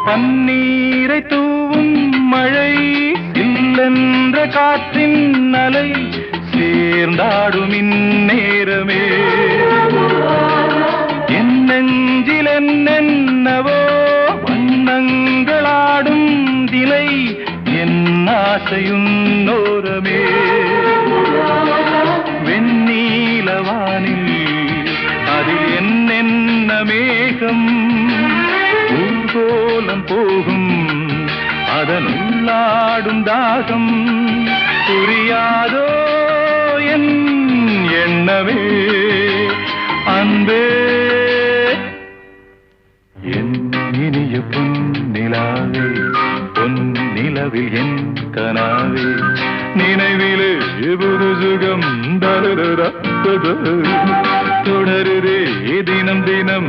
பன்னீரை தூவும் மழை இல்லென்ற காற்றின் அலை சேர்ந்தாடும் இந்நேரமே என் நெஞ்சில் என்னென்னவோ வண்ணங்களாடும் திலை என் ஆசையும் நோரமே வெண்ணீலவானில் அதில் என்னென்ன மேகம் ஊர்கோலம் போகும் அதனுள்ளாடும் தாகம் புரியாதோ என் எண்ணமே அன்பே என் இனிய பொன்னிலாவே பொன்னிலவில் என் கனாவே நினைவிலே புது சுகம் தொடருதே தினம் தினம்